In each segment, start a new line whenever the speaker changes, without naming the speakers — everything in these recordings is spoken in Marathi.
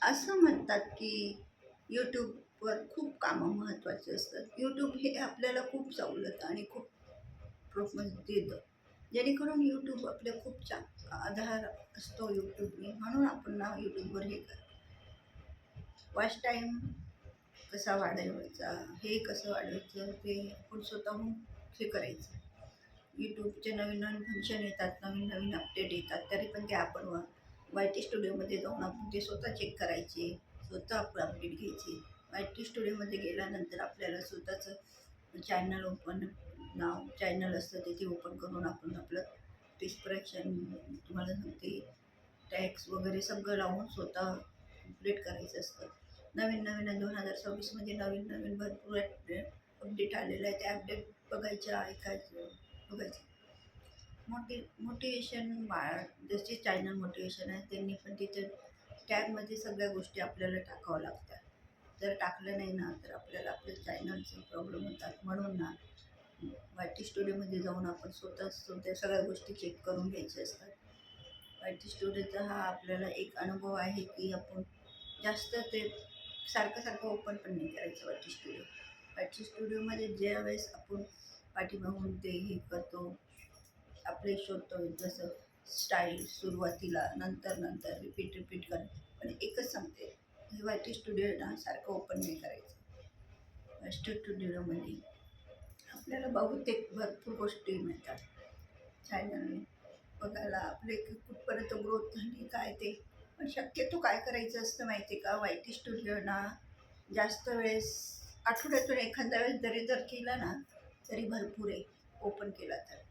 असं म्हणतात की यूट्यूबवर खूप कामं महत्त्वाची असतात. यूट्यूब हे आपल्याला खूप सवलत आणि खूप देतं. जेणेकरून यूट्यूब आपल्या खूप आधार असतो यूट्यूबने, म्हणून आपण ना यूट्यूबवर हे वॉच टाईम कसा वाढवायचा, हे कसं वाढवायचं ते आपण स्वतःहून हे करायचं. यूट्यूबचे नवीन नवीन फंक्शन येतात, नवीन नवीन अपडेट येतात, तरी पण ते आपण वाय टी स्टुडिओमध्ये जाऊन आपण ते स्वतः चेक करायचे, स्वतः आपण अपडेट घ्यायचे. वाय टी स्टुडिओमध्ये गेल्यानंतर आपल्याला स्वतःचं चॅनल ओपन चॅनल असतं तिथे ओपन करून आपण आपलं डिस्क्रिप्शन तुम्हाला सांगते, टॅक्स वगैरे सगळं लावून स्वतः कंप्लीट करायचं असतं. नवीन नवीन 2026मध्ये नवीन नवीन भरपूर अपडेट आलेलं आहे. ते अपडेट बघायचं, ऐकायचं, बघायचं. मोटिवेशन जसे चॅनल मोटिवेशन आहे त्यांनी पण तिथे टॅगमध्ये सगळ्या गोष्टी आपल्याला टाकावं लागतात. जर टाकलं नाही ना तर आपल्याला आपल्या चॅनलचे प्रॉब्लेम होतात. म्हणून ना वाय टी स्टुडिओमध्ये जाऊन आपण स्वतः सगळ्या गोष्टी चेक करून घ्यायच्या असतात. वाय टी स्टुडिओचा हा आपल्याला एक अनुभव आहे की आपण जास्त ते सारखं सारखं ओपन पण नाही करायचं Y T studio. Y T स्टुडिओमध्ये ज्यावेळेस आपण पाठीमागून ते हे करतो, आपले शोधतो, जसं स्टाईल सुरुवातीला, नंतर नंतर रिपीट कर. पण एकच सांगते, वाय टी स्टुडिओ ना सारखं ओपन नाही करायचं. वाय टी स्टुडिओमध्ये आपल्याला बहुतेक भरपूर गोष्टी मिळतात चॅनलने बघायला, आपले कुठपर्यंत ग्रोथ झाली काय ते. पण शक्यतो काय करायचं असतं माहिती आहे का, वाय टी स्टुडिओ ना जास्त वेळेस आठवड्यातून एखाद्या वेळेस जर केला ना तरी भरपूर आहे. ओपन केला तर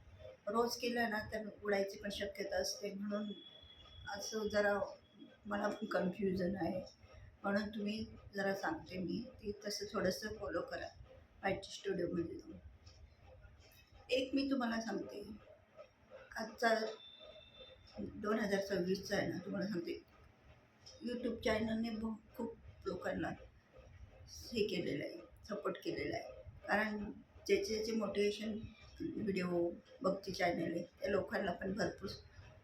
रोज केलं ना तर उडायची पण शक्यता असते. म्हणून असं जरा मला पण कन्फ्युजन आहे, म्हणून तुम्ही जरा सांगते मी ती तसं थोडंसं फॉलो करा वाय टी स्टुडिओमध्ये जाऊन. एक मी तुम्हाला सांगते, आजचा 2026चा आहे ना, तुम्हाला सांगते यूट्यूब चॅनलने खूप लोकांना हे केलेलं आहे, सपोर्ट केलेला आहे. कारण ज्याचे ज्याचे मोटिवेशन व्हिडिओ बघते चॅनल आहे त्या लोकांना पण भरपूर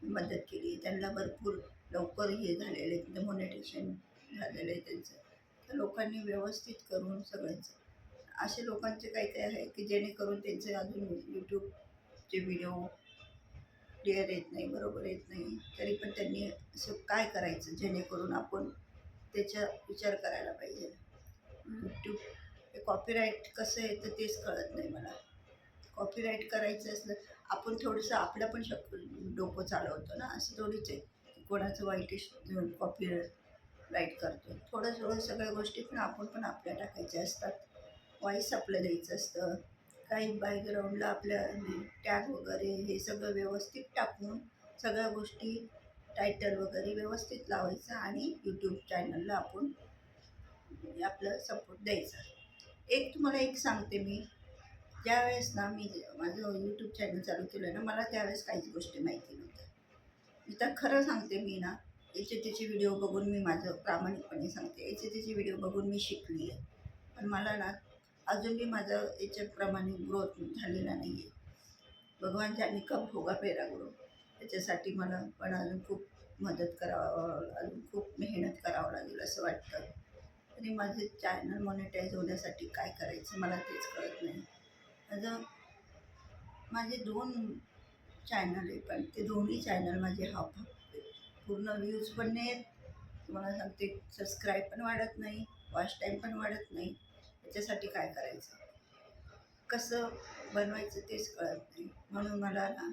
मदत केली. त्यांना भरपूर लवकर हे झालेलं आहे, मोनेटेशन झालेलं आहे त्यांचं. तर लोकांनी व्यवस्थित करून सगळ्यांचं, असे लोकांचे काही काही आहे की जेणेकरून त्यांचे अजून यूट्यूबचे व्हिडिओ क्लिअर येत नाही, बरोबर येत नाही, तरी पण त्यांनी असं काय करायचं जेणेकरून आपण त्याचा विचार करायला पाहिजे. यूट्यूब हे कॉपीराईट कसं येतं तेच कळत नाही मला. कॉपीराईट करायचं असलं आपण थोडंसं आपलं पण डोकं चालवतो ना, असं थोडीच आहे की कोणाचं वाईट कॉपीराईट करतो. थोडं थोडं सगळ्या गोष्टी पण आपण पण आपल्या टाकायच्या असतात. व्हॉईस आपलं द्यायचं असतं, काही बॅकग्राऊंडला आपल्या टॅग वगैरे हे सगळं व्यवस्थित टाकून सगळ्या गोष्टी टायटल वगैरे व्यवस्थित लावायचं आणि यूट्यूब चॅनलला आपण आपलं सपोर्ट द्यायचा. एक तुम्हाला एक सांगते मी, ज्यावेळेस ना मी माझं यूट्यूब चॅनल चालू केलं ना, मला त्यावेळेस काहीच गोष्टी माहिती नव्हत्या. मी तर खरं सांगते, मी ना याचे त्याचे व्हिडिओ बघून मी माझं प्रामाणिकपणे सांगते, याचे त्याचे व्हिडिओ बघून मी शिकली आहे. पण मला ना अजूनही माझं याच्याप्रमाणे ग्रोथ झालेला नाही आहे. भगवान जाने कब होगा मेरा ग्रो. त्याच्यासाठी मला पण अजून खूप मदत करावं, अजून खूप मेहनत करावं लागेल असं वाटतं. आणि माझे चॅनल मॉनिटाईज होण्यासाठी काय करायचं मला तेच कळत नाही. माझे 2 चॅनल आहे, पण ते दोन्ही चॅनल माझे हाफ पूर्ण व्ह्यूज पण नाही आहेत. तुम्हाला सांगते सबस्क्राईब पण वाढत नाही, वॉच टाईम पण वाढत नाही. त्याच्यासाठी काय करायचं, कसं बनवायचं तेच कळत नाही. म्हणून मला ना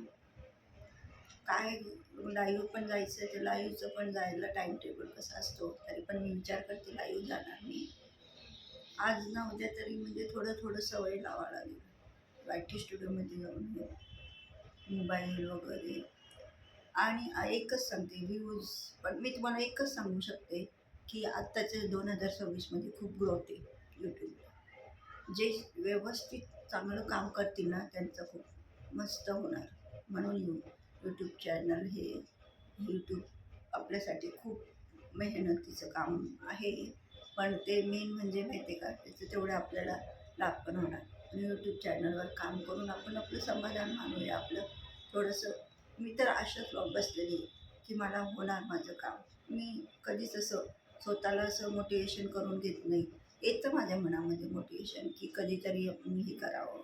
काय लाईव्ह पण जायचं, तर लाईव्हचं पण जायला टाईम टेबल कसा असतो, तरी पण मी विचार करते लाईव्ह जाणार मी आज ना उद्या तरी, म्हणजे थोडं थोडं सवय लावावं लागेल वाय टी स्टुडिओमध्ये जाऊन मोबाईल वगैरे. आणि एकच सांगते व्ह्यूज, पण मी तुम्हाला एकच सांगू शकते की आत्ताच्या 2026मध्ये खूप ग्रोथ आहे यूट्यूबला. जे व्यवस्थित चांगलं काम करतील ना त्यांचं खूप मस्त होणार. म्हणून यूट्यूब चॅनल हे यूट्यूब आपल्यासाठी खूप मेहनतीचं काम आहे. पण ते मेन म्हणजे माहिती आहे का, त्याचं तेवढं आपल्याला लाभ पण होणार. आणि यूट्यूब चॅनलवर काम करून आपण आपलं समाधान मानूया. आपलं थोडंसं, मी तर अशाच बसलेली की मला होणार माझं काम. मी कधीच असं स्वतःला असं मोटिवेशन करून घेत नाही. येतं माझ्या मनामध्ये मोटिवेशन की कधीतरी आपण हे करावं,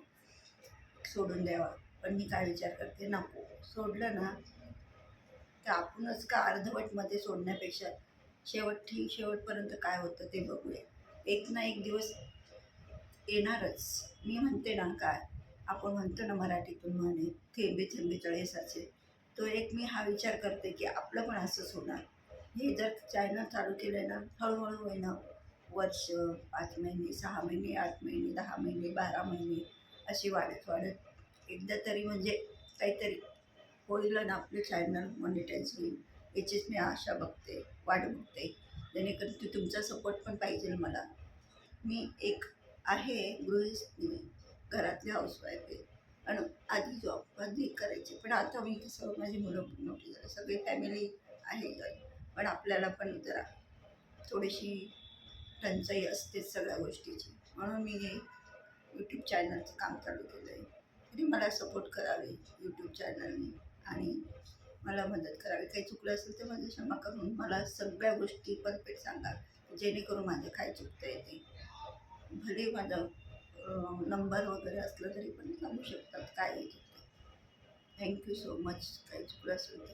सोडून द्यावा. पण मी काय विचार करते, नको. सोडलं ना, तर आपणच का अर्धवटमध्ये सोडण्यापेक्षा शेवटपर्यंत काय होतं ते बघूया. एक ना एक दिवस येणारच. मी म्हणते ना काय, आपण म्हणतो ना मराठीतून म्हणे, "थेंबे थेंबे तळे साचे." तो एक मी हा विचार करते की आपलं पण असंच होणार. हे जर चॅनल चालू केलं ना, हळूहळू होईना वर्ष, 5 महिने, 6 महिने, 8 महिने, 10 महिने, 12 महिने अशी वाढत वाढत एकदा तरी म्हणजे काहीतरी होईल आणि आपले चॅनल मॉनिटाईज होईल, याचीच मी आशा बघते, वाट बघते. जेणेकरून ते तुमचा सपोर्ट पण पाहिजे मला. मी एक आहे गृहिणी, घरातली हाऊसवाईफ आहे. आणि आधी जॉब आधी करायची, पण आता मी कसं माझी मुलं पण मोठी झाली, सगळी फॅमिली आहे जॉईन. पण आपल्याला पण जरा थोडीशी टंचाई असतेच सगळ्या गोष्टीची. म्हणून मी हे यूट्यूब चॅनलचं काम चालू केलं आहे. तरी मला सपोर्ट करावे यूट्यूब चॅनलने आणि मला मदत करावी. काही चुकलं असेल तर माझं क्षमा करून मला सगळ्या गोष्टी परफेक्ट सांगा, जेणेकरून माझं काय चुकतं ते. भले माझा नंबर वगैरे असलं तरी पण सांगू शकतात काय आहे चुकतं. थँक्यू सो मच काही चुकलं असेल तर.